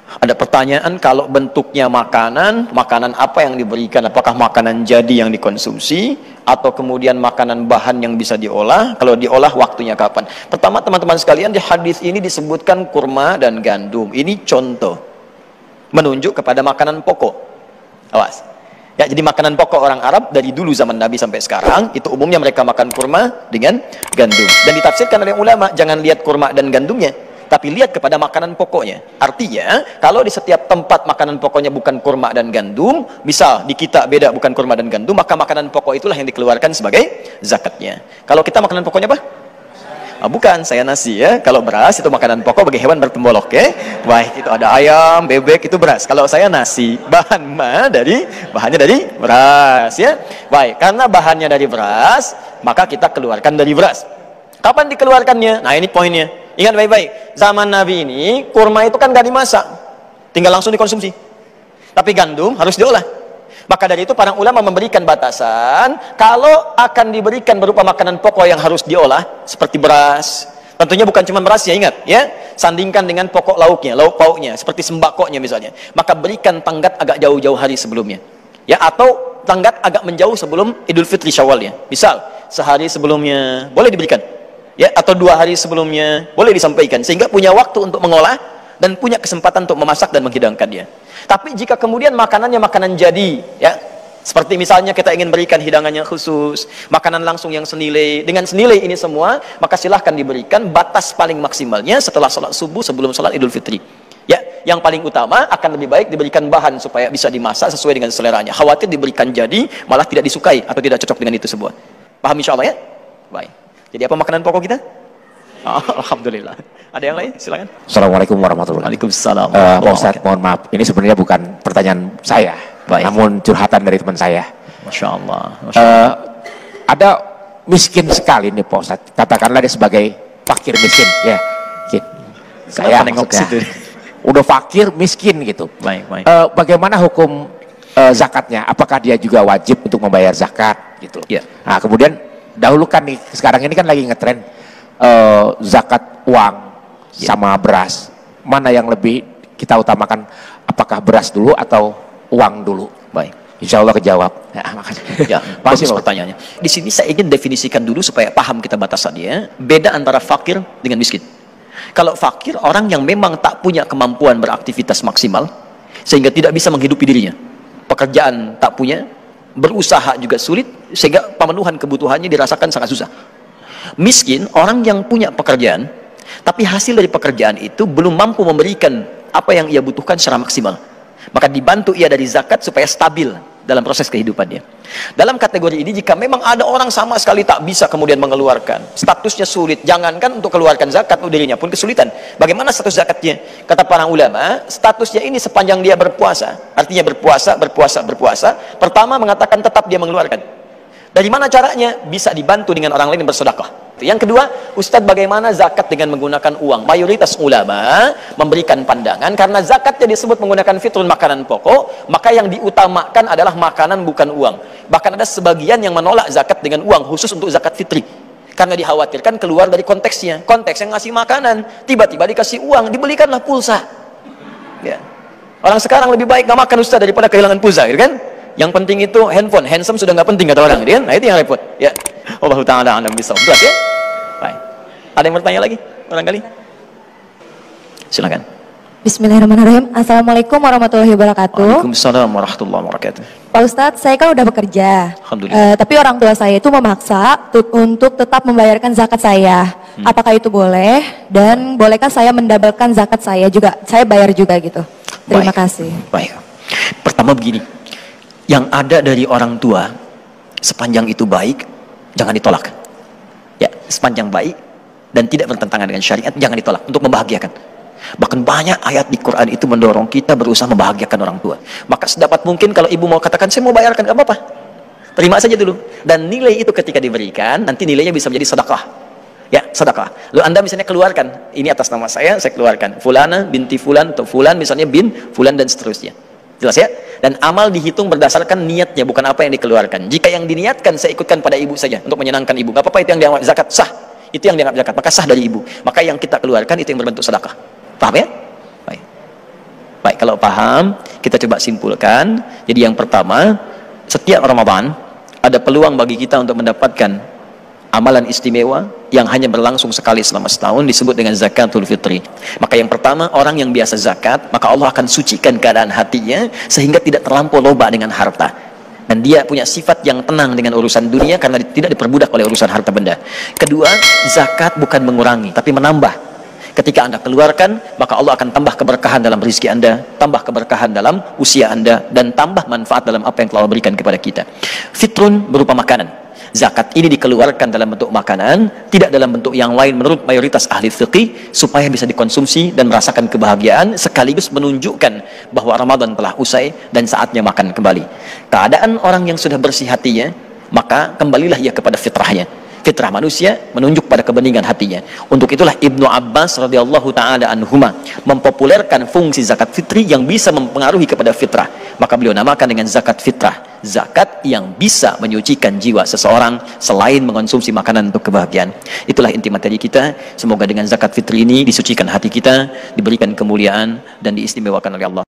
Ada pertanyaan, kalau bentuknya makanan, makanan apa yang diberikan? Apakah makanan jadi yang dikonsumsi, atau kemudian makanan bahan yang bisa diolah? Kalau diolah, waktunya kapan? Pertama, teman-teman sekalian, di hadis ini disebutkan kurma dan gandum. Ini contoh menunjuk kepada makanan pokok. Awas ya, jadi makanan pokok orang Arab dari dulu zaman Nabi sampai sekarang itu umumnya mereka makan kurma dengan gandum. Dan ditafsirkan oleh ulama, jangan lihat kurma dan gandumnya, tapi lihat kepada makanan pokoknya. Artinya, kalau di setiap tempat makanan pokoknya bukan kurma dan gandum, misal di kita beda bukan kurma dan gandum, maka makanan pokok itulah yang dikeluarkan sebagai zakatnya. Kalau kita makanan pokoknya apa? Bukan, saya nasi ya. Kalau beras itu makanan pokok bagi hewan bertembolok ya. Baik, itu ada ayam, bebek, itu beras. Kalau saya nasi, bahannya dari beras ya. Baik, karena bahannya dari beras, maka kita keluarkan dari beras. Kapan dikeluarkannya? Nah, ini poinnya. Ingat baik-baik, zaman Nabi ini kurma itu kan gak dimasak, tinggal langsung dikonsumsi. Tapi gandum harus diolah. Maka dari itu para ulama memberikan batasan, kalau akan diberikan berupa makanan pokok yang harus diolah seperti beras, tentunya bukan cuma berasnya, ingat ya, sandingkan dengan pokok lauknya, lauk pauknya seperti sembakonya misalnya, maka berikan tanggat agak jauh-jauh hari sebelumnya ya, atau tanggat agak menjauh sebelum Idul Fitri Syawalnya. Misal sehari sebelumnya boleh diberikan ya, atau 2 hari sebelumnya boleh disampaikan, sehingga punya waktu untuk mengolah dan punya kesempatan untuk memasak dan menghidangkan dia. Tapi jika kemudian makanannya makanan jadi ya, seperti misalnya kita ingin berikan hidangannya khusus, makanan langsung yang senilai, dengan senilai ini semua, maka silahkan diberikan. Batas paling maksimalnya setelah sholat subuh sebelum sholat Idul Fitri ya. Yang paling utama akan lebih baik diberikan bahan supaya bisa dimasak sesuai dengan seleranya. Khawatir diberikan jadi malah tidak disukai atau tidak cocok dengan itu sebuah. Paham insya Allah ya? Baik. Jadi apa makanan pokok kita? Alhamdulillah. Ada yang lain? Silakan. Assalamualaikum warahmatullahi wabarakatuh. Waalaikumsalam. Pak Ustadz, mohon maaf, ini sebenarnya bukan pertanyaan saya, namun curhatan dari teman saya. Masya Allah. Ada miskin sekali nih Pak Ustadz, katakanlah dia sebagai fakir miskin ya. Saya udah fakir miskin gitu. Baik. Bagaimana hukum zakatnya? Apakah dia juga wajib untuk membayar zakat gitu? Ya. Nah, kemudian dahulu kan nih, sekarang ini kan lagi ngetren zakat uang sama beras, mana yang lebih kita utamakan, apakah beras dulu atau uang dulu? Baik, insya Allah kejawab ya. Makasih ya. Bagus pertanyaannya. Di sini saya ingin definisikan dulu supaya paham kita batasannya, beda antara fakir dengan miskin. Kalau fakir, orang yang memang tak punya kemampuan beraktivitas maksimal sehingga tidak bisa menghidupi dirinya, pekerjaan tak punya, berusaha juga sulit, sehingga pemenuhan kebutuhannya dirasakan sangat susah. Miskin, orang yang punya pekerjaan tapi hasil dari pekerjaan itu belum mampu memberikan apa yang ia butuhkan secara maksimal, maka dibantu ia dari zakat supaya stabil dalam proses kehidupannya. Dalam kategori ini, jika memang ada orang sama sekali tak bisa kemudian mengeluarkan, statusnya sulit, jangankan untuk keluarkan zakat, dirinya pun kesulitan. Bagaimana status zakatnya? Kata para ulama, statusnya ini sepanjang dia berpuasa, artinya berpuasa. Pertama mengatakan tetap dia mengeluarkan. Dari mana caranya? Bisa dibantu dengan orang lain yang bersedekah. Yang kedua, Ustadz, bagaimana zakat dengan menggunakan uang? Mayoritas ulama memberikan pandangan, karena zakatnya disebut menggunakan fitrun, makanan pokok, maka yang diutamakan adalah makanan bukan uang. Bahkan ada sebagian yang menolak zakat dengan uang, khusus untuk zakat fitri, karena dikhawatirkan keluar dari konteksnya. Konteks yang ngasih makanan, tiba-tiba dikasih uang, dibelikanlah pulsa ya. Orang sekarang lebih baik nggak makan Ustadz daripada kehilangan pulsa gitu kan. Yang penting itu handphone, handsome sudah nggak penting kata orang, kan? Nah itu yang repot. Ya, Allah Taala a'lam bishawab. Jelas ya? Baik. Ada yang bertanya lagi? Barangkali? Silakan. Bismillahirrahmanirrahim. Assalamualaikum warahmatullahi wabarakatuh. Waalaikumsalam warahmatullahi wabarakatuh. Pak Ustadz, saya kan udah bekerja. Alhamdulillah. Tapi orang tua saya itu memaksa untuk tetap membayarkan zakat saya. Apakah itu boleh? Dan bolehkah saya mendabelkan zakat saya juga? Saya bayar juga gitu. Terima kasih. Baik. Pertama begini. Yang ada dari orang tua, sepanjang itu baik, jangan ditolak ya. Sepanjang baik dan tidak bertentangan dengan syariat, jangan ditolak untuk membahagiakan. Bahkan banyak ayat di Quran itu mendorong kita berusaha membahagiakan orang tua. Maka sedapat mungkin kalau ibu mau katakan saya mau bayarkan, gak apa-apa, terima saja dulu. Dan nilai itu ketika diberikan, nanti nilainya bisa menjadi sedekah ya, sedekah. Lalu Anda misalnya keluarkan, ini atas nama saya keluarkan, fulana binti fulan atau fulan misalnya bin fulan dan seterusnya. Jelas ya? Dan amal dihitung berdasarkan niatnya, bukan apa yang dikeluarkan. Jika yang diniatkan saya ikutkan pada ibu saja untuk menyenangkan ibu, gak apa-apa, itu yang dianggap zakat sah, itu yang dianggap zakat, maka sah dari ibu. Maka yang kita keluarkan itu yang berbentuk sedekah. Paham ya? Baik. Baik, kalau paham, kita coba simpulkan. Jadi yang pertama, setiap Ramadan ada peluang bagi kita untuk mendapatkan amalan istimewa yang hanya berlangsung sekali selama setahun, disebut dengan zakatul fitri. Maka yang pertama, orang yang biasa zakat, maka Allah akan sucikan keadaan hatinya sehingga tidak terlampau loba dengan harta, dan dia punya sifat yang tenang dengan urusan dunia karena tidak diperbudak oleh urusan harta benda. Kedua, zakat bukan mengurangi tapi menambah. Ketika Anda keluarkan, maka Allah akan tambah keberkahan dalam rezeki Anda, tambah keberkahan dalam usia Anda, dan tambah manfaat dalam apa yang telah Allah berikan kepada kita. Fitrun berupa makanan. Zakat ini dikeluarkan dalam bentuk makanan, tidak dalam bentuk yang lain menurut mayoritas ahli fikih, supaya bisa dikonsumsi dan merasakan kebahagiaan, sekaligus menunjukkan bahwa Ramadan telah usai dan saatnya makan kembali. Keadaan orang yang sudah bersih hatinya, maka kembalilah ia kepada fitrahnya. Fitrah manusia menunjuk pada kebeningan hatinya. Untuk itulah Ibnu Abbas radhiyallahu taala anhuma mempopulerkan fungsi zakat fitri yang bisa mempengaruhi kepada fitrah. Maka beliau namakan dengan zakat fitrah, zakat yang bisa menyucikan jiwa seseorang selain mengonsumsi makanan untuk kebahagiaan. Itulah inti materi kita. Semoga dengan zakat fitri ini disucikan hati kita, diberikan kemuliaan dan diistimewakan oleh Allah.